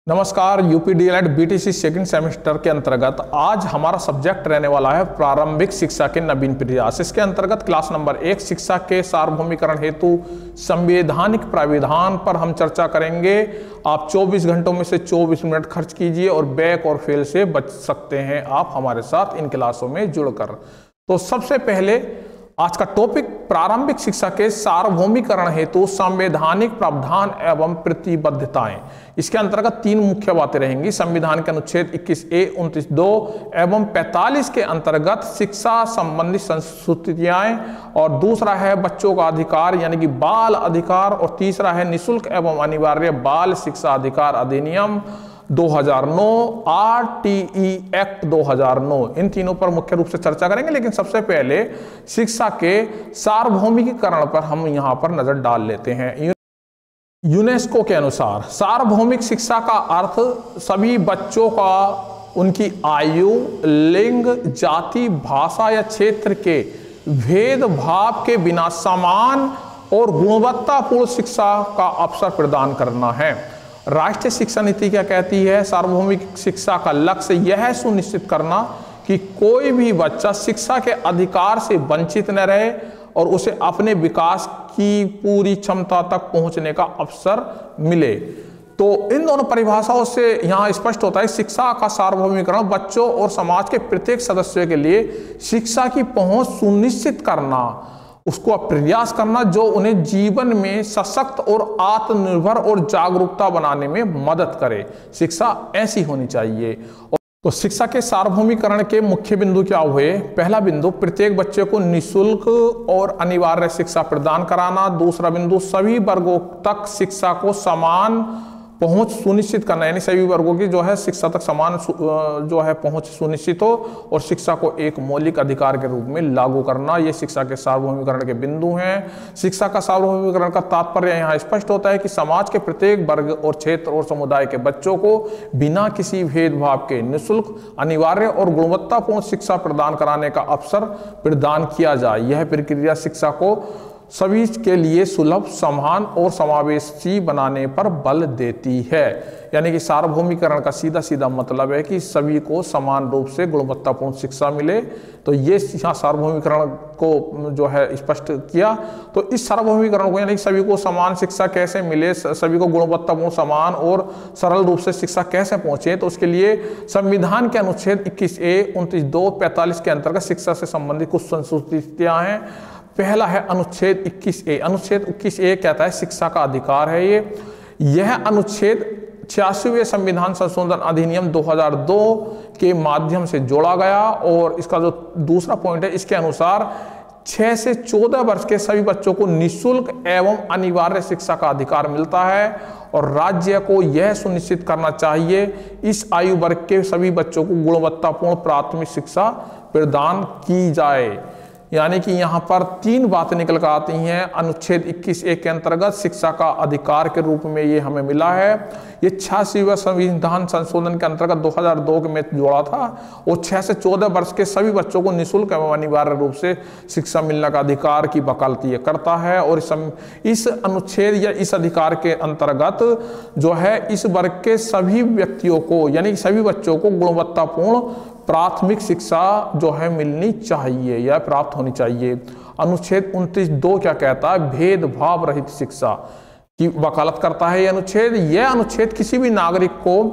नमस्कार। UP DElEd BTC second semester के अंतर्गत आज हमारा सब्जेक्ट रहने वाला है प्रारंभिक शिक्षा के नवीन प्रयास। इसके अंतर्गत क्लास नंबर 1 शिक्षा के सार्वभौमिकरण हेतु संवैधानिक प्राविधान पर हम चर्चा करेंगे। आप 24 घंटों में से 24 मिनट खर्च कीजिए और बैक और फेल से बच सकते हैं आप हमारे साथ इन क्लासों में जुड़कर। तो सबसे पहले आज का टॉपिक प्रारंभिक शिक्षा के सार्वभौमिकरण हेतु संवैधानिक प्रावधान एवं प्रतिबद्धताएं। इसके अंतर्गत 3 मुख्य बातें रहेंगी। संविधान के अनुच्छेद 21A, 29(2) एवं 45 के अंतर्गत शिक्षा संबंधी संस्तुतियां, और दूसरा है बच्चों का अधिकार यानी कि बाल अधिकार, और तीसरा है निःशुल्क एवं अनिवार्य बाल शिक्षा अधिकार अधिनियम 2009, RTE एक्ट 2009। इन तीनों पर मुख्य रूप से चर्चा करेंगे, लेकिन सबसे पहले शिक्षा के सार्वभौमिकीकरण पर हम यहाँ पर नजर डाल लेते हैं। यूनेस्को के अनुसार सार्वभौमिक शिक्षा का अर्थ सभी बच्चों का उनकी आयु, लिंग, जाति, भाषा या क्षेत्र के भेदभाव के बिना समान और गुणवत्तापूर्ण शिक्षा का अवसर प्रदान करना है। राष्ट्रीय शिक्षा नीति क्या कहती है? सार्वभौमिक शिक्षा का लक्ष्य यह सुनिश्चित करना कि कोई भी बच्चा शिक्षा के अधिकार से वंचित न रहे और उसे अपने विकास की पूरी क्षमता तक पहुंचने का अवसर मिले। तो इन दोनों परिभाषाओं से यहाँ स्पष्ट होता है शिक्षा का सार्वभौमिकरण बच्चों और समाज के प्रत्येक सदस्य के लिए शिक्षा की पहुंच सुनिश्चित करना, उसको प्रयास करना जो उन्हें जीवन में सशक्त और आत्मनिर्भर और जागरूकता बनाने में मदद करे। शिक्षा ऐसी होनी चाहिए। तो शिक्षा के सार्वभौमिकरण के मुख्य बिंदु क्या हुए? पहला बिंदु प्रत्येक बच्चे को निःशुल्क और अनिवार्य शिक्षा प्रदान कराना। दूसरा बिंदु सभी वर्गों तक शिक्षा को समान पहुंच सुनिश्चित करना, यानी सभी वर्गों की जो है शिक्षा तक समान जो है पहुंच सुनिश्चित हो और शिक्षा को एक मौलिक अधिकार के रूप में लागू करना। ये शिक्षा के सार्वभौमिकरण के बिंदु हैं। शिक्षा का सार्वभौमिकरण का तात्पर्य यहाँ स्पष्ट होता है कि समाज के प्रत्येक वर्ग और क्षेत्र और समुदाय के बच्चों को बिना किसी भेदभाव के निःशुल्क, अनिवार्य और गुणवत्तापूर्ण शिक्षा प्रदान कराने का अवसर प्रदान किया जाए। यह प्रक्रिया शिक्षा को सभी के लिए सुलभ, समान और समावेशी बनाने पर बल देती है। यानी कि सार्वभौमिकरण का सीधा सीधा मतलब है कि सभी को समान रूप से गुणवत्तापूर्ण शिक्षा मिले। तो ये यहाँ सार्वभौमिकरण को जो है स्पष्ट किया। तो इस सार्वभौमिकरण को यानी कि सभी को समान शिक्षा कैसे मिले, सभी को गुणवत्तापूर्ण, समान और सरल रूप से शिक्षा कैसे पहुंचे, तो उसके लिए संविधान के अनुच्छेद 21A, 29(2), 45 के अंतर्गत शिक्षा से संबंधित कुछ संस्तुतियां हैं। पहला है अनुच्छेद 21A। अनुच्छेद 21A कहता है शिक्षा का अधिकार है यह अनुच्छेद 86वें संविधान संशोधन अधिनियम 2002 के माध्यम से जोड़ा गया। और इसका जो दूसरा पॉइंट है, इसके अनुसार 6 से 14 वर्ष के सभी बच्चों को निःशुल्क एवं अनिवार्य शिक्षा का अधिकार मिलता है और राज्य को यह सुनिश्चित करना चाहिए इस आयु वर्ग के सभी बच्चों को गुणवत्तापूर्ण प्राथमिक शिक्षा प्रदान की जाए। यानी कि यहाँ पर 3 बातें निकल कर आती हैं। अनुच्छेद 21A के अंतर्गत शिक्षा का अधिकार के रूप में ये हमें मिला है। ये 86वें संविधान संशोधन के अंतर्गत 2002 में जोड़ा था और 6 से 14 वर्ष के सभी बच्चों को निःशुल्क एवं अनिवार्य रूप से शिक्षा मिलने का अधिकार की वकालत ये करता है। और इस अनुच्छेद या इस अधिकार के अंतर्गत जो है इस वर्ग के सभी व्यक्तियों को यानी सभी बच्चों को गुणवत्तापूर्ण प्राथमिक शिक्षा जो है मिलनी चाहिए या प्राप्त होनी चाहिए। अनुच्छेद 29(2) क्या कहता है? भेदभाव रहित शिक्षा की वकालत करता है यह अनुच्छेद। यह अनुच्छेद किसी भी नागरिक को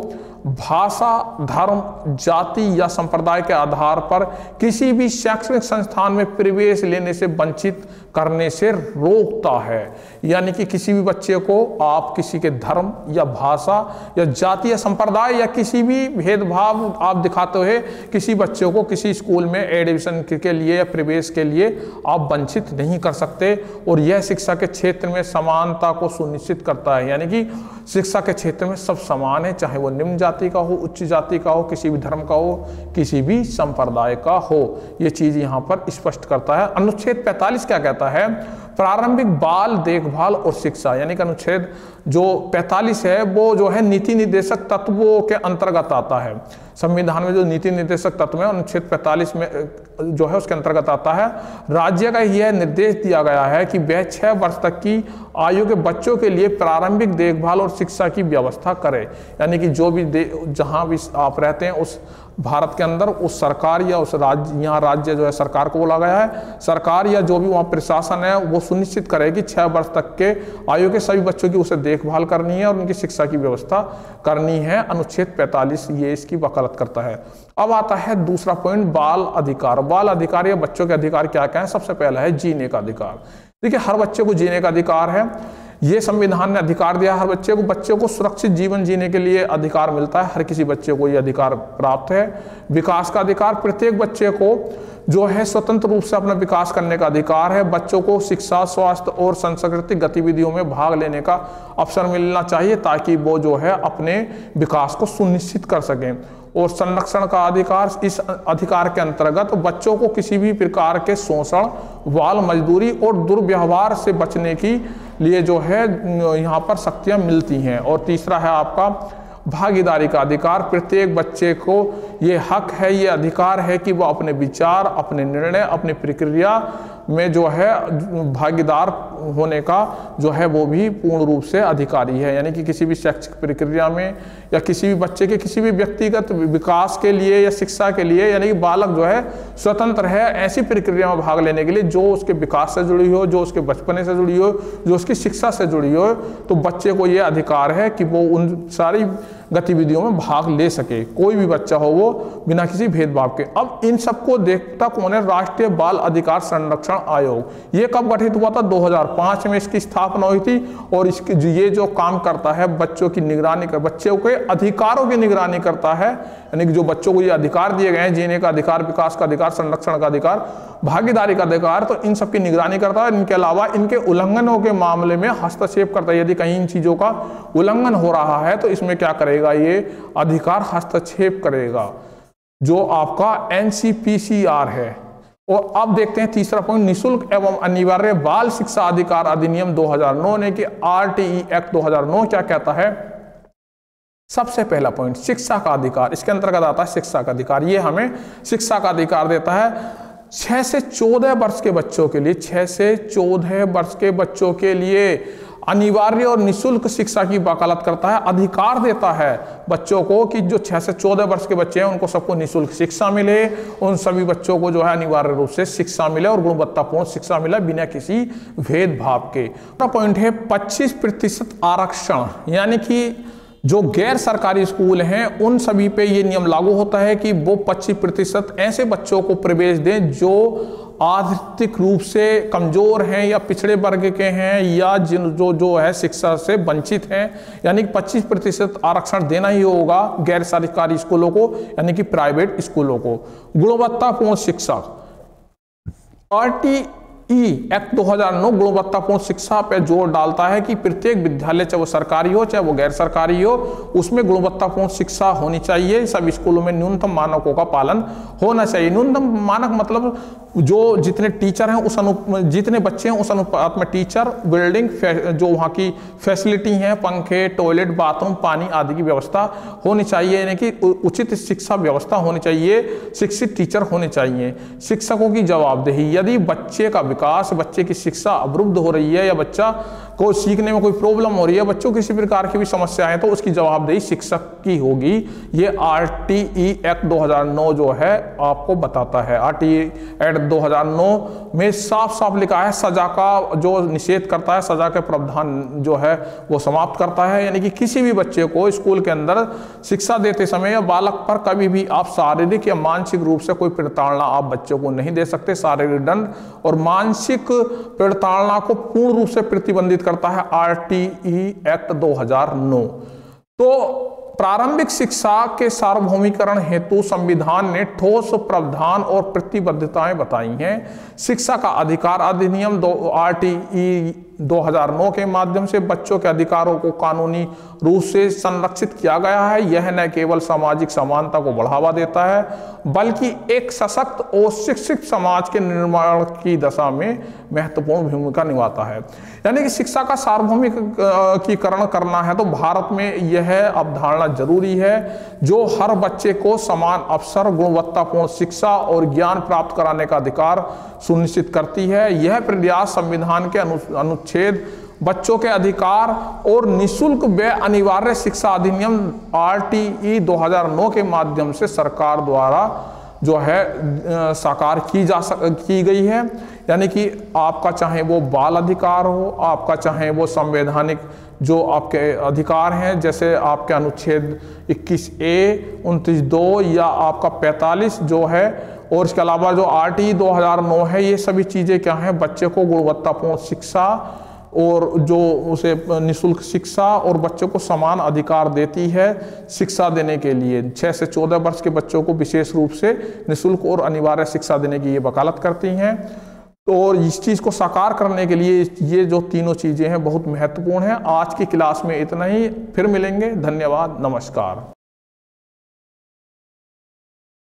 भाषा, धर्म, जाति या संप्रदाय के आधार पर किसी भी शैक्षणिक संस्थान में प्रवेश लेने से वंचित करने से रोकता है। यानी कि किसी भी बच्चे को आप किसी के धर्म या भाषा या जाति या संप्रदाय या किसी भी भेदभाव आप दिखाते हुए किसी बच्चे को किसी स्कूल में एडमिशन के लिए या प्रवेश के लिए आप वंचित नहीं कर सकते। और यह शिक्षा के क्षेत्र में समानता को सुनिश्चित करता है। यानी कि शिक्षा के क्षेत्र में सब समान है, चाहे वो निम्न जाति का हो, उच्च जाति का हो, किसी भी धर्म का हो, किसी भी संप्रदाय का हो। ये चीज यहाँ पर स्पष्ट करता है। अनुच्छेद 45 क्या कहता है? प्रारंभिक बाल देखभाल और शिक्षा, यानी कि अनुच्छेद जो 45 है वो जो है नीति निर्देशक तत्वों के अंतर्गत आता है। संविधान में जो नीति निर्देशक तत्व है अनुच्छेद 45 में जो है उसके अंतर्गत आता है। राज्य का यह निर्देश दिया गया है कि वह 6 वर्ष तक की आयु के बच्चों के लिए प्रारंभिक देखभाल और शिक्षा की व्यवस्था करे, यानी कि जो भी जहां भी आप रहते हैं उस भारत के अंदर उस सरकार या उस राज्य, यहाँ राज्य जो है सरकार को बोला गया है, सरकार या जो भी वहाँ प्रशासन है वो सुनिश्चित करे कि 6 वर्ष तक के आयु के सभी बच्चों की उसे देखभाल करनी है और उनकी शिक्षा की व्यवस्था करनी है। अनुच्छेद 45 ये इसकी वकालत करता है। अब आता है दूसरा पॉइंट, बाल अधिकार। बाल अधिकार या बच्चों के अधिकार क्या क्या है? सबसे पहला है जीने का अधिकार। देखिए, हर बच्चे को जीने का अधिकार है, ये संविधान ने अधिकार दिया हर बच्चे को सुरक्षित जीवन जीने के लिए अधिकार मिलता है। हर किसी बच्चे को ये अधिकार प्राप्त है। विकास का अधिकार, प्रत्येक बच्चे को जो है स्वतंत्र रूप से अपना विकास करने का अधिकार है। बच्चों को शिक्षा, स्वास्थ्य और सांस्कृतिक गतिविधियों में भाग लेने का अवसर मिलना चाहिए ताकि वो जो है अपने विकास को सुनिश्चित कर सकें। और संरक्षण का अधिकार, इस अधिकार के अंतर्गत बच्चों को किसी भी प्रकार के शोषण, बाल मजदूरी और दुर्व्यवहार से बचने की लिए जो है यहाँ पर शक्तियाँ मिलती हैं। और तीसरा है आपका भागीदारी का अधिकार। प्रत्येक बच्चे को ये हक है, ये अधिकार है कि वो अपने विचार, अपने निर्णय, अपनी प्रक्रिया में जो है भागीदार होने का जो है वो भी पूर्ण रूप से अधिकारी है। यानी कि किसी भी शैक्षिक प्रक्रिया में या किसी भी बच्चे के किसी भी व्यक्तिगत विकास के लिए या शिक्षा के लिए, यानी कि बालक जो है स्वतंत्र है ऐसी प्रक्रिया में भाग लेने के लिए जो उसके विकास से जुड़ी हो, जो उसके बचपने से जुड़ी हो, जो उसकी शिक्षा से जुड़ी हो। तो बच्चे को ये अधिकार है कि वो उन सारी गतिविधियों में भाग ले सके, कोई भी बच्चा हो वो, बिना किसी भेदभाव के। अब इन सबको देखता कौन है? राष्ट्रीय बाल अधिकार संरक्षण आयोग। ये कब गठित हुआ था? 2005 में इसकी स्थापना हुई थी। और इसकी ये जो काम करता है बच्चों की निगरानी कर, बच्चों के अधिकारों की निगरानी करता है। यानी कि जो बच्चों को ये अधिकार दिए गए हैं, जीने का अधिकार, विकास का अधिकार, संरक्षण का अधिकार, भागीदारी का अधिकार, तो इन सब की निगरानी करता है। इनके अलावा इनके उल्लंघनों के मामले में हस्तक्षेप करता है। यदि कहीं इन चीजों का उल्लंघन हो रहा है तो इसमें क्या करेगा? ये अधिकार हस्तक्षेप करेगा, जो आपका NCPCR है। और अब देखते हैं तीसरा पॉइंट, निःशुल्क एवं अनिवार्य बाल शिक्षा अधिकार अधिनियम 2009 ने कि RTE एक्ट 2009 क्या कहता है? सबसे पहला पॉइंट शिक्षा का अधिकार, इसके अंतर्गत आता है शिक्षा का अधिकार। ये हमें शिक्षा का अधिकार देता है 6 से 14 वर्ष के बच्चों के लिए, 6 से 14 वर्ष के बच्चों के लिए अनिवार्य और निःशुल्क शिक्षा की वकालत करता है। अधिकार देता है बच्चों को कि जो 6 से 14 वर्ष के बच्चे हैं उनको सबको निःशुल्क शिक्षा मिले, उन सभी बच्चों को जो है अनिवार्य रूप से शिक्षा मिले और गुणवत्तापूर्ण शिक्षा मिले बिना किसी भेदभाव के। दूसरा पॉइंट है 25% आरक्षण, यानी कि जो गैर सरकारी स्कूल हैं उन सभी पे ये नियम लागू होता है कि वो 25% ऐसे बच्चों को प्रवेश दें जो आर्थिक रूप से कमजोर हैं या पिछड़े वर्ग के हैं या जिन जो है शिक्षा से वंचित हैं। यानी कि 25% आरक्षण देना ही होगा गैर सरकारी स्कूलों को, यानी कि प्राइवेट स्कूलों को। गुणवत्तापूर्ण शिक्षा, RTE एक्ट 2009 गुणवत्तापूर्ण शिक्षा पर जोर डालता है कि प्रत्येक विद्यालय, चाहे वो सरकारी हो चाहे वो गैर सरकारी हो, उसमें गुणवत्तापूर्ण शिक्षा होनी चाहिए। सब स्कूलों में न्यूनतम मानकों का पालन होना चाहिए। न्यूनतम मानक मतलब जो जितने टीचर हैं जितने बच्चे हैं उस अनुपात में टीचर, बिल्डिंग, जो वहाँ की फैसिलिटी हैं, पंखे, टॉयलेट, बाथरूम, पानी आदि की व्यवस्था होनी चाहिए। यानी कि उचित शिक्षा व्यवस्था होनी चाहिए, शिक्षित टीचर होने चाहिए। शिक्षकों की जवाबदेही, यदि बच्चे का विकास, बच्चे की शिक्षा अवरुद्ध हो रही है या बच्चा को सीखने में कोई प्रॉब्लम हो रही है, बच्चों किसी प्रकार की भी समस्या है, तो उसकी जवाबदेही शिक्षक की होगी। ये RTE एक्ट 2009 जो है आपको बताता है। RTE एक्ट 2009 में साफ साफ लिखा है सजा का जो निषेध करता है, सजा के प्रावधान जो है वो समाप्त करता है। यानी कि किसी भी बच्चे को स्कूल के अंदर शिक्षा देते समय या बालक पर कभी भी आप शारीरिक या मानसिक रूप से कोई प्रताड़ना आप बच्चों को नहीं दे सकते। शारीरिक दंड और मानसिक प्रताड़ना को पूर्ण रूप से प्रतिबंधित करता है RTE एक्ट 2009। तो प्रारंभिक शिक्षा के सार्वभौमिकरण हेतु संविधान ने ठोस प्रावधान और प्रतिबद्धताएं बताई हैं। शिक्षा का अधिकार अधिनियम RTE 2009 के माध्यम से बच्चों के अधिकारों को कानूनी रूप से संरक्षित किया गया है। यह न केवल सामाजिक समानता को बढ़ावा देता है बल्कि एक सशक्त और शिक्षित समाज के निर्माण की दिशा में महत्वपूर्ण भूमिका निभाता है। यानी कि शिक्षा का सार्वभौमिकीकरण करना है तो भारत में यह अवधारणा जरूरी है जो हर बच्चे को समान अवसर, गुणवत्तापूर्ण शिक्षा और ज्ञान प्राप्त कराने का अधिकार सुनिश्चित करती है। यह प्रयास संविधान के अनुच्छेद बच्चों के अधिकार और निःशुल्क व अनिवार्य शिक्षा अधिनियम RTE 2009 के माध्यम से सरकार द्वारा जो है साकार की गई है। यानी कि आपका चाहे वो बाल अधिकार हो, आपका चाहे वो संवैधानिक जो आपके अधिकार हैं जैसे आपके अनुच्छेद 21A, 29(2) या आपका 45 जो है, और इसके अलावा जो RTE 2009 है, ये सभी चीज़ें क्या हैं, बच्चे को गुणवत्तापूर्ण शिक्षा और जो उसे निःशुल्क शिक्षा और बच्चों को समान अधिकार देती है शिक्षा देने के लिए। 6 से 14 वर्ष के बच्चों को विशेष रूप से निःशुल्क और अनिवार्य शिक्षा देने की ये वकालत करती हैं। और इस चीज़ को साकार करने के लिए ये जो तीनों चीज़ें हैं बहुत महत्वपूर्ण हैं। आज की क्लास में इतना ही, फिर मिलेंगे। धन्यवाद, नमस्कार।